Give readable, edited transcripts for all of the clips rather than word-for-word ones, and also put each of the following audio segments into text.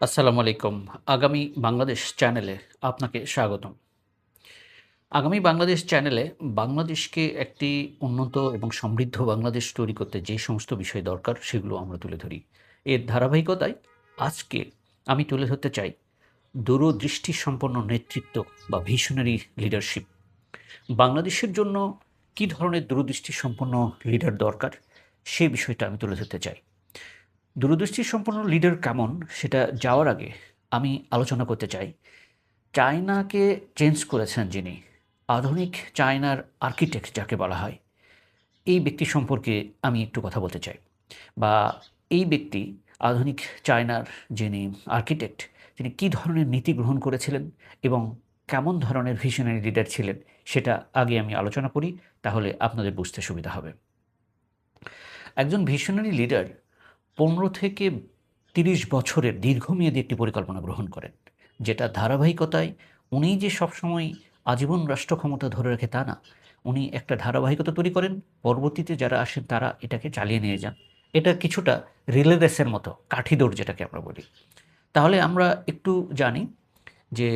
আসসালামু আলাইকুম। আগামী বাংলাদেশ চ্যানেলে আপনাকে স্বাগতম। আগামী বাংলাদেশ চ্যানেলে বাংলাদেশকে একটি উন্নত এবং সমৃদ্ধ বাংলাদেশ তৈরি করতে যে সমস্ত বিষয় দরকার সেগুলো আমরা তুলে ধরি। এর ধারাবাহিকতায় আজকে আমি তুলে ধরতে চাই দূরদৃষ্টিসম্পন্ন নেতৃত্ব বা ভিশনারি লিডারশিপ। বাংলাদেশের জন্য কী ধরনের দূরদৃষ্টিসম্পন্ন লিডার দরকার সে বিষয়টা আমি তুলে ধরতে চাই। দূরদৃষ্টিসম্পন্ন লিডার কেমন সেটা যাওয়ার আগে আমি আলোচনা করতে চাই চায়নাকে চেঞ্জ করেছেন যিনি, আধুনিক চায়নার আর্কিটেক্ট যাকে বলা হয়, এই ব্যক্তি সম্পর্কে আমি একটু কথা বলতে চাই। বা এই ব্যক্তি আধুনিক চায়নার যিনি আর্কিটেক্ট, তিনি কী ধরনের নীতি গ্রহণ করেছিলেন এবং কেমন ধরনের ভিশনারি লিডার ছিলেন সেটা আগে আমি আলোচনা করি, তাহলে আপনাদের বুঝতে সুবিধা হবে। একজন ভিশনারি লিডার ১৫ থেকে ৩০ বছরের দীর্ঘমেয়াদী একটি পরিকল্পনা গ্রহণ করেন, যেটা ধারাবাহিকতায় উনি যে সবসময় আজীবন রাষ্ট্র ক্ষমতা ধরে রাখে তা না। উনি একটা ধারাবাহিকতা তৈরি করেন, পরবর্তীতে যারা আসেন তারা এটাকে চালিয়ে নিয়ে যান। এটা কিছুটা রিলে রেসের মতো, কাঠি দৌড় যেটাকে আমরা বলি। তাহলে আমরা একটু জানি যে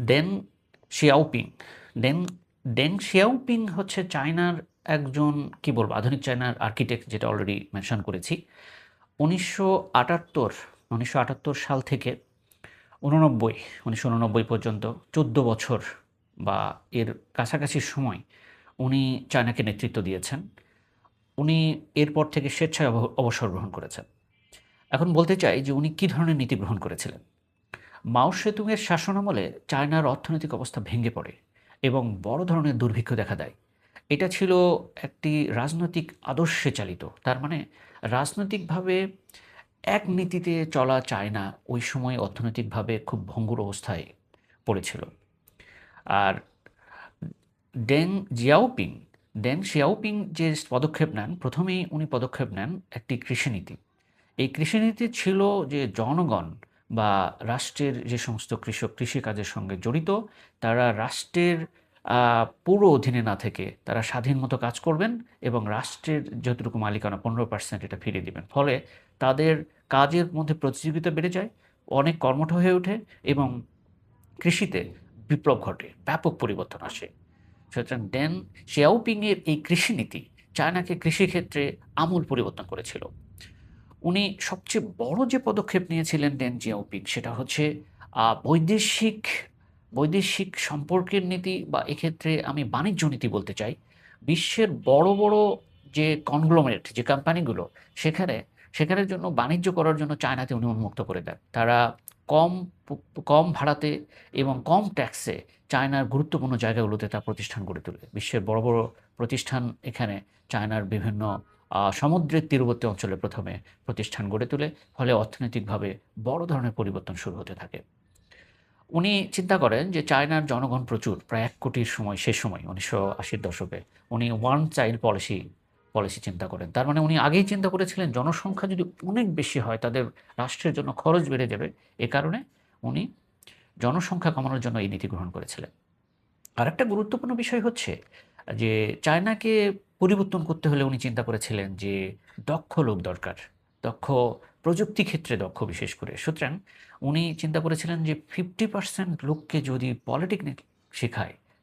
দেন শিয়াওপিং দেন ডেং শিয়াওপিং হচ্ছে চায়নার একজন, কি বলবো, আধুনিক চায়নার আর্কিটেক্ট, যেটা অলরেডি মেনশন করেছি। ১৯৭৮ ১৯৭৮ সাল থেকে ১৯৮৯ পর্যন্ত ১৪ বছর বা এর কাছাকাছি সময় উনি চায়নাকে নেতৃত্ব দিয়েছেন। উনি এরপর থেকে স্বেচ্ছায় অবসর গ্রহণ করেছেন। এখন বলতে চাই যে উনি কী ধরনের নীতি গ্রহণ করেছিলেন। মাও সেতুংয়ের শাসনামলে চায়নার অর্থনৈতিক অবস্থা ভেঙে পড়ে এবং বড় ধরনের দুর্ভিক্ষ দেখা দেয়। এটা ছিল একটি রাজনৈতিক আদর্শে চালিত। তার মানে রাজনৈতিকভাবে এক নীতিতে চলা চায়না ওই সময় অর্থনৈতিকভাবে খুব ভঙ্গুর অবস্থায় পড়েছিল। আর ডেং জিয়াওপিং ডেং শিয়াওপিং যে পদক্ষেপ নেন, প্রথমেই উনি পদক্ষেপ নেন একটি কৃষিনীতি। এই কৃষিনীতি ছিল যে জনগণ বা রাষ্ট্রের যে সমস্ত কৃষক কৃষিকাজের সঙ্গে জড়িত, তারা রাষ্ট্রের পুরো অধীনে না থেকে তারা স্বাধীন মতো কাজ করবেন এবং রাষ্ট্রের যতটুকু মালিকানা ১৫% এটা ফিরিয়ে দিবেন। ফলে তাদের কাজের মধ্যে প্রতিযোগিতা বেড়ে যায়, অনেক কর্মঠ হয়ে ওঠে এবং কৃষিতে বিপ্লব ঘটে, ব্যাপক পরিবর্তন আসে। সুতরাং ডেন শিয়াওপিংয়ের এই কৃষিনীতি চায়নাকে কৃষিক্ষেত্রে আমূল পরিবর্তন করেছিল। উনি সবচেয়ে বড় যে পদক্ষেপ নিয়েছিলেন ডেন জিয়াওপিং, সেটা হচ্ছে বৈদেশিক বৈদেশিক সম্পর্কের নীতি, বা এক্ষেত্রে আমি বাণিজ্য নীতি বলতে চাই। বিশ্বের বড়, বড় যে কনগ্লোমারেট যে কোম্পানিগুলো, সেখানে সেখানের জন্য বাণিজ্য করার জন্য চায়নাতে উনি উন্মুক্ত করে দেন। তারা কম পু কম ভাড়াতে এবং কম ট্যাক্সে চায়নার গুরুত্বপূর্ণ জায়গাগুলোতে তার প্রতিষ্ঠান গড়ে তোলে। বিশ্বের বড়, বড় প্রতিষ্ঠান এখানে চায়নার বিভিন্ন সমুদ্রের তীরবর্তী অঞ্চলে ১ম এ প্রতিষ্ঠান গড়ে তোলে। ফলে অর্থনৈতিকভাবে বড় ধরনের পরিবর্তন শুরু হতে থাকে। উনি চিন্তা করেন যে চায়নার জনগণ প্রচুর, প্রায় ১ কোটির সময়, সে সময় ১৯৮০ র দশকে উনি ওয়ান চাইল্ড পলিসি চিন্তা করেন। তার মানে উনি আগেই চিন্তা করেছিলেন জনসংখ্যা যদি অনেক বেশি হয় তাদের রাষ্ট্রের জন্য খরচ বেড়ে যাবে। এ কারণে উনি জনসংখ্যা কমানোর জন্য এই নীতি গ্রহণ করেছিলেন। আরেকটা গুরুত্বপূর্ণ বিষয় হচ্ছে যে চায়নাকে পরিবর্তন করতে হলে উনি চিন্তা করেছিলেন যে দক্ষ লোক দরকার। দক্ষ, প্রযুক্তি ক্ষেত্রে দক্ষ বিশেষ করে। সুতরাং উনি চিন্তা করেছিলেন যে 50% লোককে যদি পলিটেকনিক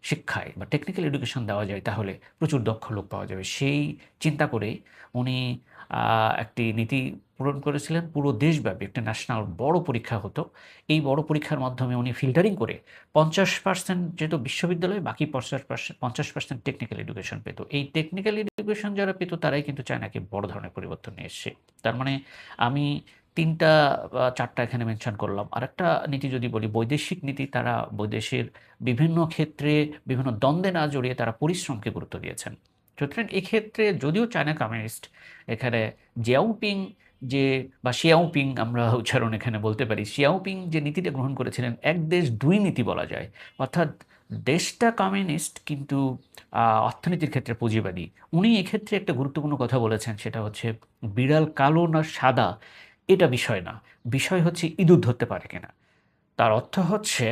শিক্ষায় বা টেকনিক্যাল এডুকেশন দেওয়া যায় তাহলে প্রচুর দক্ষ লোক পাওয়া যাবে। সেই চিন্তা করেই উনি একটি নীতি পূরণ করেছিলেন। পুরো দেশব্যাপী একটা ন্যাশনাল বড় পরীক্ষা হতো। এই বড় পরীক্ষার মাধ্যমে উনি ফিল্টারিং করে ৫০% যেহেতু বিশ্ববিদ্যালয়, বাকি ৫০% টেকনিক্যাল এডুকেশন পেত। এই টেকনিক্যাল এডুকেশন যারা পেত তারাই কিন্তু চায়নাকে বড় ধরনের পরিবর্তন নিয়ে এসছে। তার মানে আমি ৩ টা বা ৪ টা এখানে মেনশন করলাম। আরেকটা নীতি যদি বলি, বৈদেশিক নীতি, তারা বৈদেশের বিভিন্ন ক্ষেত্রে বিভিন্ন দ্বন্দ্বে না জড়িয়ে তারা পরিশ্রমকে গুরুত্ব দিয়েছেন। সুতরাং এক্ষেত্রে যদিও চায়না কমিউনিস্ট, এখানে জিয়াওপিং যে বা শিয়াওপিং আমরা উচ্চারণ এখানে বলতে পারি। শিয়াওপিং যে নীতিটা গ্রহণ করেছিলেন, এক দেশ দুই নীতি বলা যায়। অর্থাৎ দেশটা কমিউনিস্ট কিন্তু অর্থনীতির ক্ষেত্রে পুঁজিবাদী। উনি এক্ষেত্রে একটা গুরুত্বপূর্ণ কথা বলেছেন, সেটা হচ্ছে বিড়াল কালো না সাদা এটা বিষয় না। বিষয় হচ্ছে ইঁদুর ধরতে পারে কিনা। তার অর্থ হচ্ছে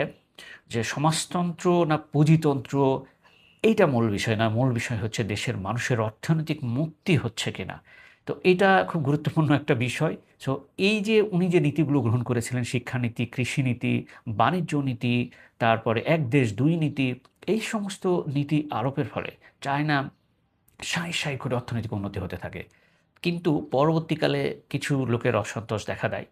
যে সমাজতন্ত্র না পুঁজিতন্ত্র এইটা মূল বিষয় না। মূল বিষয় হচ্ছে দেশের মানুষের অর্থনৈতিক মুক্তি হচ্ছে কিনা। তো এটা খুব গুরুত্বপূর্ণ একটা বিষয়। সো এই যে উনি যে নীতিগুলো গ্রহণ করেছিলেন, শিক্ষানীতি, কৃষিনীতি, বাণিজ্য নীতি, তারপরে এক দেশ দুই নীতি, এই সমস্ত নীতি আরোপের ফলে চায়না সাঁই করে অর্থনৈতিক উন্নতি হতে থাকে। কিন্তু পরবর্তীকালে কিছু লোকের অসন্তোষ দেখা দেয়।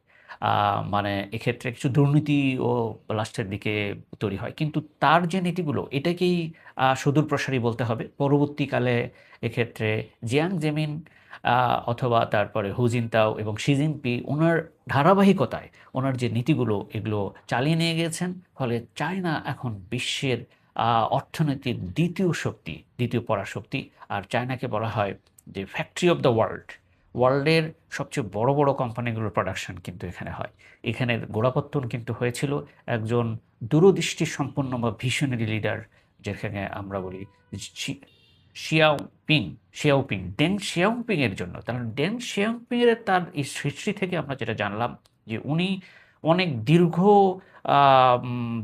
মানে এক্ষেত্রে কিছু দুর্নীতিও লাস্টের দিকে তৈরি হয়। কিন্তু তার যে নীতিগুলো এটাকেই সুদূরপ্রসারী বলতে হবে। পরবর্তীকালে এক্ষেত্রে জিয়াং জেমিন অথবা তারপরে হু জিনতাও এবং শি জিনপিং উনার ধারাবাহিকতায় উনার যে নীতিগুলো এগুলো চালিয়ে নিয়ে গিয়েছেন। ফলে চায়না এখন বিশ্বের অর্থনীতির দ্বিতীয় শক্তি, দ্বিতীয় পরাশক্তি। আর চায়নাকে বলা হয় যে ফ্যাক্টরি অফ দ্য ওয়ার্ল্ড। ওয়ার্ল্ডের সবচেয়ে বড়, বড় কোম্পানিগুলোর প্রোডাকশন কিন্তু এখানে হয়। এখানের গোড়াপত্তন কিন্তু হয়েছিল একজন দূরদৃষ্টি সম্পন্ন বা ভিশনারি লিডার, যেখানে আমরা বলি শি শিয়াওপিং শিয়াওপিং, ডেং শিয়াওপিং এর জন্য। কারণ ডেং শিয়াওপিং এর তার এই হিস্ট্রি থেকে আমরা যেটা জানলাম যে উনি অনেক দীর্ঘ আ উম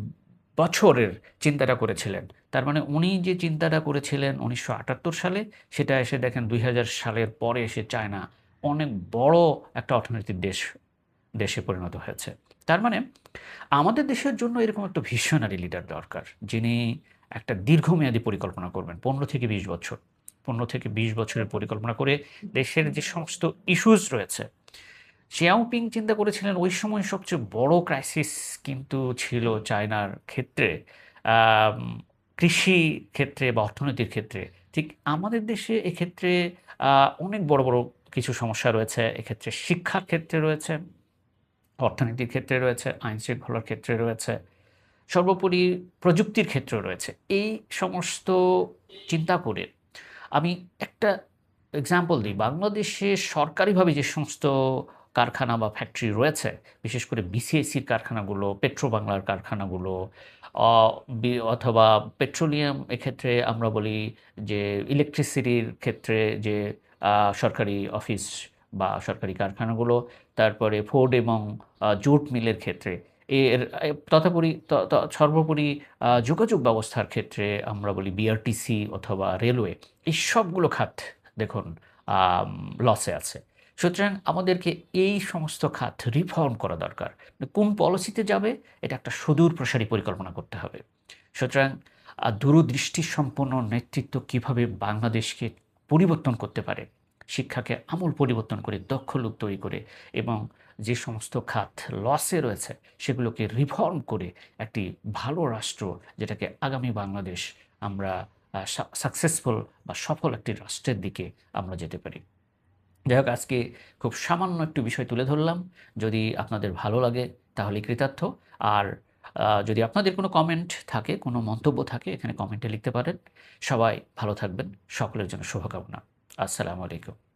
বছরের চিন্তাটা করেছিলেন। তার মানে উনি যে চিন্তাটা করেছিলেন ১৯৭৮ সালে, সেটা এসে দেখেন ২০০০ সালের পরে এসে চায়না অনেক বড় একটা অর্থনৈতিক দেশে পরিণত হয়েছে। তার মানে আমাদের দেশের জন্য এরকম একটা ভিশনারি লিডার দরকার, যিনি একটা দীর্ঘমেয়াদী পরিকল্পনা করবেন ১৫ থেকে ২০ বছর। ১৫ থেকে ২০ বছরের পরিকল্পনা করে দেশের যে সমস্ত ইস্যুস রয়েছে, শিয়াওপিং চিন্তা করেছিলেন ওই সময় সবচেয়ে বড় ক্রাইসিস কিন্তু ছিল চায়নার ক্ষেত্রে, আম কৃষি ক্ষেত্রে বা অর্থনীতির ক্ষেত্রে। ঠিক আমাদের দেশে এক্ষেত্রে অনেক বড়, বড় কিছু সমস্যা রয়েছে। এক্ষেত্রে শিক্ষার ক্ষেত্রে রয়েছে, অর্থনীতির ক্ষেত্রে রয়েছে, আইন-শৃঙ্খলার ক্ষেত্রে রয়েছে, সর্বোপরি প্রযুক্তির ক্ষেত্রেও রয়েছে। এই সমস্ত চিন্তা করে আমি একটা এক্সাম্পল দিই। বাংলাদেশে সরকারিভাবে যে সমস্ত কারখানা বা ফ্যাক্টরি রয়েছে, বিশেষ করে বিসিআইসির কারখানাগুলো, পেট্রোবাংলার কারখানাগুলো, অ অথবা পেট্রোলিয়াম, এক্ষেত্রে আমরা বলি যে ইলেকট্রিসিটির ক্ষেত্রে যে সরকারি অফিস বা সরকারি কারখানাগুলো, তারপরে ফোর্ড এবং জুট মিলের ক্ষেত্রে, এর তথাপরি সর্বোপরি যোগাযোগ ব্যবস্থার ক্ষেত্রে আমরা বলি বিআরটিসি অথবা রেলওয়ে, এই সবগুলো খাত দেখুন আম লসে আছে। সুতরাং আমাদেরকে এই সমস্ত খাত রিফর্ম করা দরকার। কোন পলিসিতে যাবে এটা একটা সুদূর প্রসারী পরিকল্পনা করতে হবে। সুতরাং দূরদৃষ্টিসম্পন্ন নেতৃত্ব কিভাবে বাংলাদেশকে পরিবর্তন করতে পারে, শিক্ষাকে আমূল পরিবর্তন করে, দক্ষ লোক তৈরি করে এবং যে সমস্ত খাত লসে রয়েছে সেগুলোকে রিফর্ম করে একটি ভালো রাষ্ট্র, যেটাকে আগামী বাংলাদেশ আমরা সাকসেসফুল বা সফল একটি রাষ্ট্রের দিকে আমরা যেতে পারি। যাই হোক, আজকে খুব সামান্য একটু বিষয় তুলে ধরলাম। যদি আপনাদের ভালো লাগে তাহলে কৃতার্থ। আর যদি আপনাদের কোনো কমেন্ট থাকে, কোনো মন্তব্য থাকে, এখানে কমেন্টে লিখতে পারেন। সবাই ভালো থাকবেন। সকলের জন্য শুভকামনা। আসসালামু আলাইকুম।